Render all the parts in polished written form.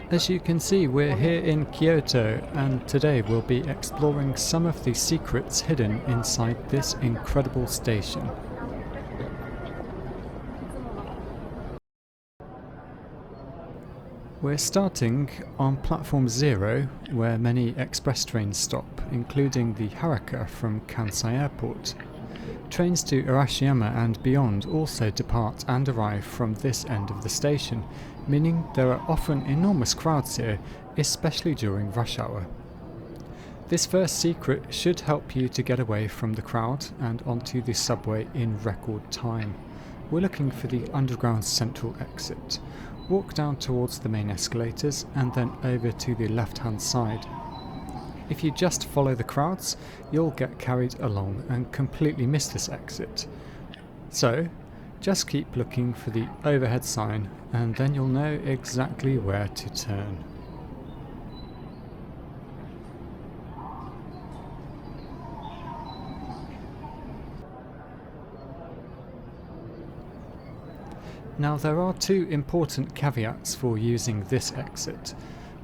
As you can see, we're here in Kyoto, and today we'll be exploring some of the secrets hidden inside this incredible station. We're starting on platform 0, where many express trains stop, including the Haraka from Kansai Airport. Trains to Arashiyama and beyond also depart and arrive from this end of the station, meaning there are often enormous crowds here, especially during rush hour. This first secret should help you to get away from the crowd and onto the subway in record time. We're looking for the underground central exit. Walk down towards the main escalators and then over to the left-hand side. If you just follow the crowds, you'll get carried along and completely miss this exit. So, just keep looking for the overhead sign and then you'll know exactly where to turn. Now there are two important caveats for using this exit.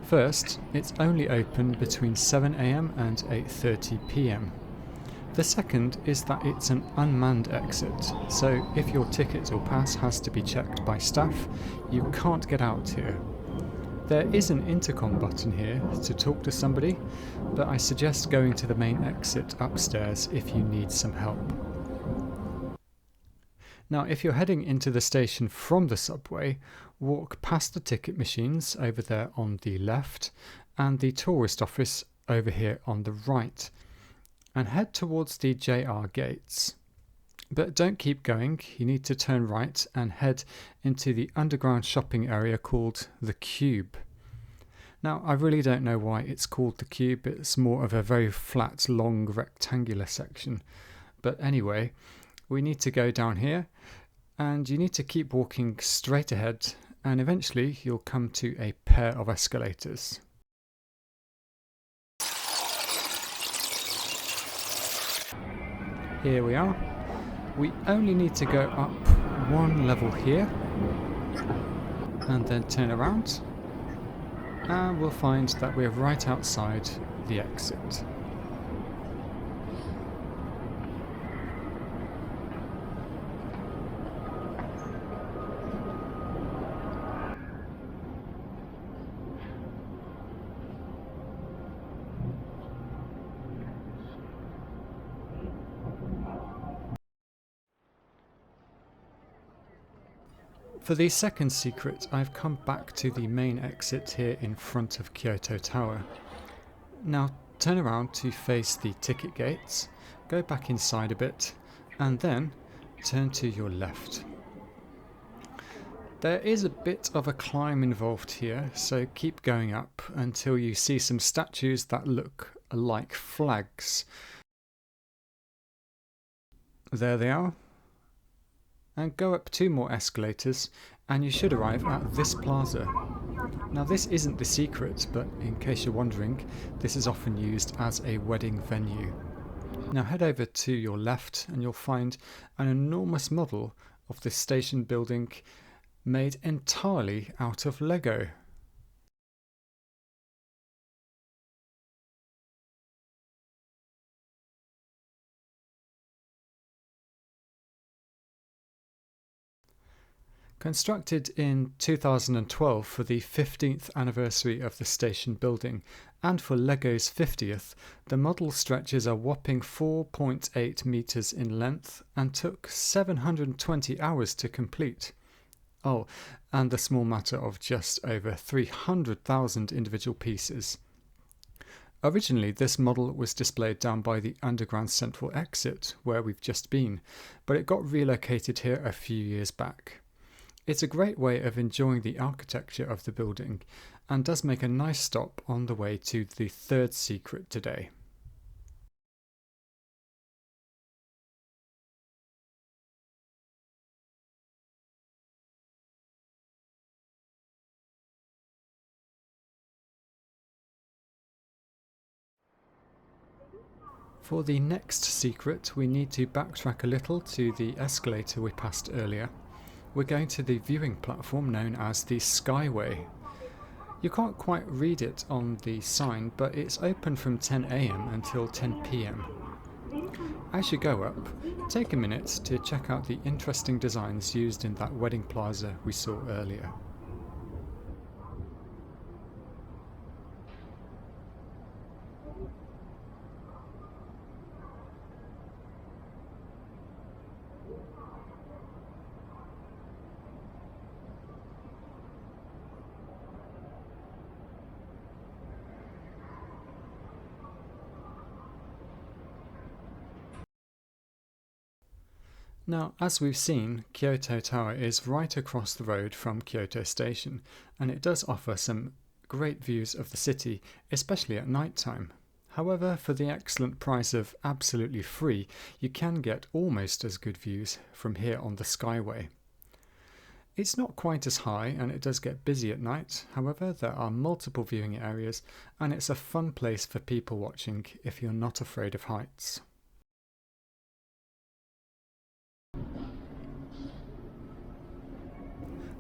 First, it's only open between 7 AM and 8:30 PM. The second is that it's an unmanned exit, so if your ticket or pass has to be checked by staff, you can't get out here. There is an intercom button here to talk to somebody, but I suggest going to the main exit upstairs if you need some help. Now, if you're heading into the station from the subway, walk past the ticket machines over there on the left and the tourist office over here on the right, and head towards the JR gates. But don't keep going, you need to turn right and head into the underground shopping area called the Cube. Now, I really don't know why it's called the Cube, it's more of a very flat, long, rectangular section. But anyway, we need to go down here, and you need to keep walking straight ahead, and eventually you'll come to a pair of escalators. Here we are. We only need to go up one level here, and then turn around, and we'll find that we're right outside the exit. For the second secret, I've come back to the main exit here in front of Kyoto Tower. Now turn around to face the ticket gates, go back inside a bit, and then turn to your left. There is a bit of a climb involved here, so keep going up until you see some statues that look like flags. There they are. And go up 2 more escalators and you should arrive at this plaza. Now this isn't the secret, but in case you're wondering, this is often used as a wedding venue. Now head over to your left and you'll find an enormous model of this station building made entirely out of Lego. Constructed in 2012 for the 15th anniversary of the station building and for LEGO's 50th, the model stretches a whopping 4.8 metres in length and took 720 hours to complete. Oh, and the small matter of just over 300,000 individual pieces. Originally, this model was displayed down by the underground central exit, where we've just been, but it got relocated here a few years back. It's a great way of enjoying the architecture of the building and does make a nice stop on the way to the third secret today. For the next secret, we need to backtrack a little to the escalator we passed earlier. We're going to the viewing platform known as the Skyway. You can't quite read it on the sign, but it's open from 10 AM until 10 PM. As you go up, take a minute to check out the interesting designs used in that wedding plaza we saw earlier. Now, as we've seen, Kyoto Tower is right across the road from Kyoto Station, and it does offer some great views of the city, especially at night time. However, for the excellent price of absolutely free, you can get almost as good views from here on the Skyway. It's not quite as high and it does get busy at night, however there are multiple viewing areas and it's a fun place for people watching if you're not afraid of heights.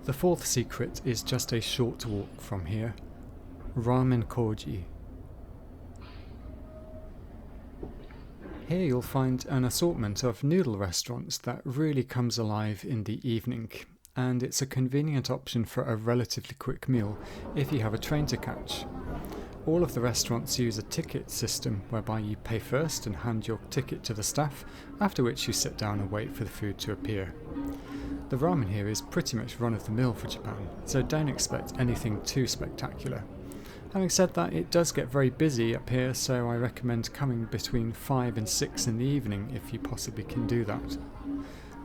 The fourth secret is just a short walk from here. Ramen Koji. Here you'll find an assortment of noodle restaurants that really comes alive in the evening, and it's a convenient option for a relatively quick meal if you have a train to catch. All of the restaurants use a ticket system whereby you pay first and hand your ticket to the staff, after which you sit down and wait for the food to appear. The ramen here is pretty much run-of-the-mill for Japan, so don't expect anything too spectacular. Having said that, it does get very busy up here, so I recommend coming between 5 and 6 in the evening if you possibly can do that.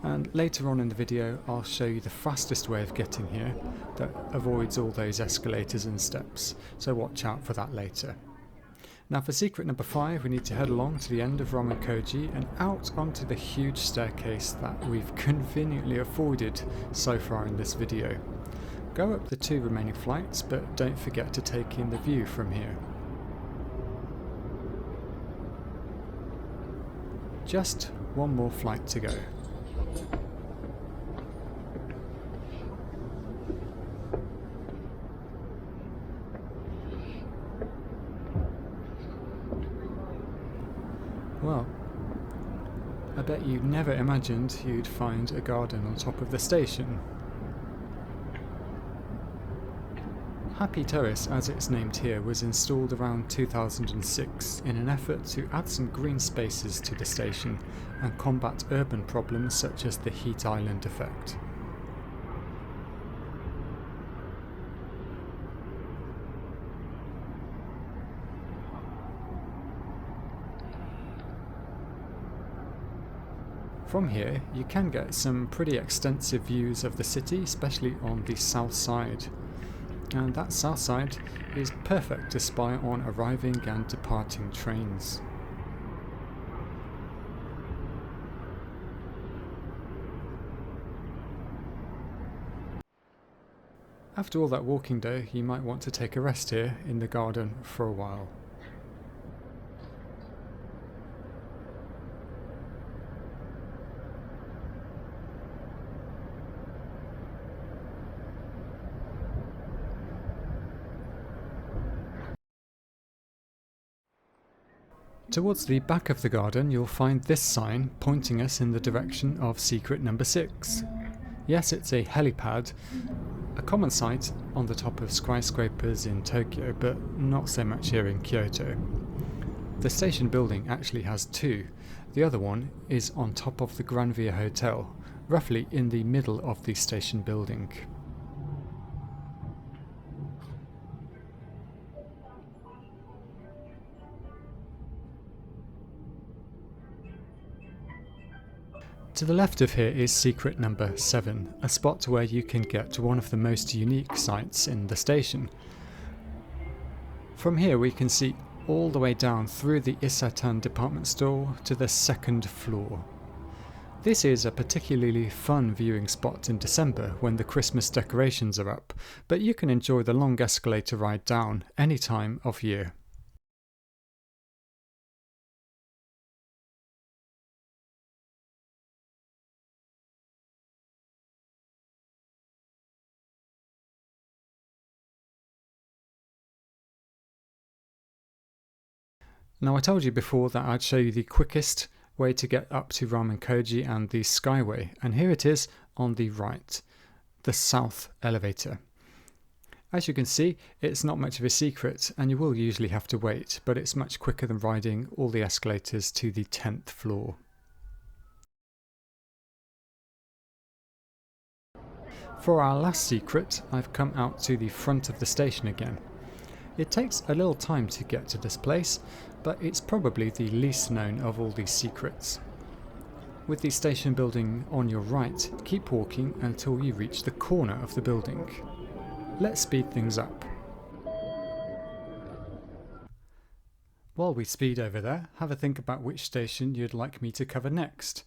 And later on in the video I'll show you the fastest way of getting here that avoids all those escalators and steps, so watch out for that later. Now for secret number 5, we need to head along to the end of Ramen Koji and out onto the huge staircase that we've conveniently avoided so far in this video. Go up the 2 remaining flights, but don't forget to take in the view from here. Just one more flight to go. Well, I bet you never imagined you'd find a garden on top of the station. Happy Terrace, as it's named here, was installed around 2006 in an effort to add some green spaces to the station and combat urban problems such as the heat island effect. From here, you can get some pretty extensive views of the city, especially on the south side. And that south side is perfect to spy on arriving and departing trains. After all that walking though, you might want to take a rest here in the garden for a while. Towards the back of the garden you'll find this sign pointing us in the direction of secret number 6. Yes, it's a helipad, a common sight on the top of skyscrapers in Tokyo, but not so much here in Kyoto. The station building actually has 2. The other one is on top of the Grand Via Hotel, roughly in the middle of the station building. To the left of here is secret number 7, a spot where you can get to one of the most unique sights in the station. From here we can see all the way down through the Isetan department store to the 2nd floor. This is a particularly fun viewing spot in December when the Christmas decorations are up, but you can enjoy the long escalator ride down any time of year. Now, I told you before that I'd show you the quickest way to get up to Ramen Koji and the Skyway, and here it is on the right, the south elevator. As you can see, it's not much of a secret and you will usually have to wait, but it's much quicker than riding all the escalators to the 10th floor. For our last secret, I've come out to the front of the station again. It takes a little time to get to this place, but it's probably the least known of all these secrets. With the station building on your right, keep walking until you reach the corner of the building. Let's speed things up. While we speed over there, have a think about which station you'd like me to cover next.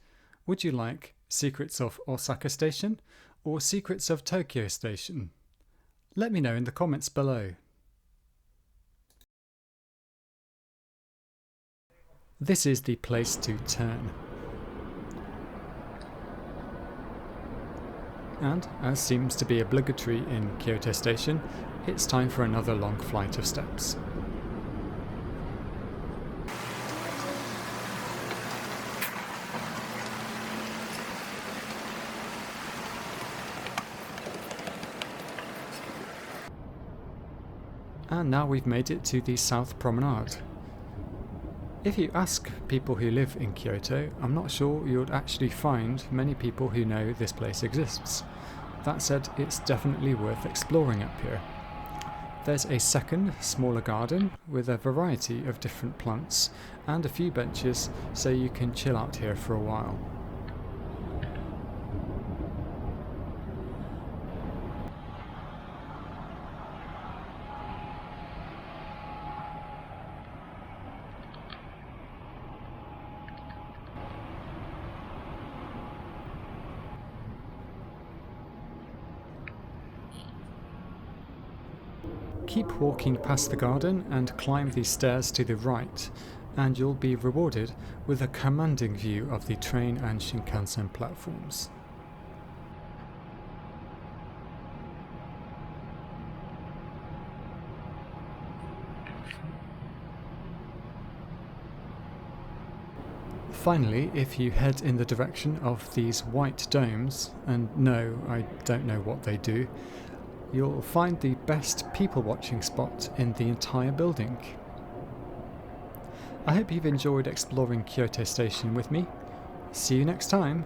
Would you like Secrets of Osaka Station or Secrets of Tokyo Station? Let me know in the comments below. This is the place to turn. And, as seems to be obligatory in Kyoto Station, it's time for another long flight of steps. And now we've made it to the South Promenade. If you ask people who live in Kyoto, I'm not sure you'd actually find many people who know this place exists. That said, it's definitely worth exploring up here. There's a second, smaller garden with a variety of different plants and a few benches so you can chill out here for a while. Keep walking past the garden and climb the stairs to the right, and you'll be rewarded with a commanding view of the train and Shinkansen platforms. Finally, if you head in the direction of these white domes, and no, I don't know what they do, you'll find the best people watching spot in the entire building. I hope you've enjoyed exploring Kyoto Station with me. See you next time!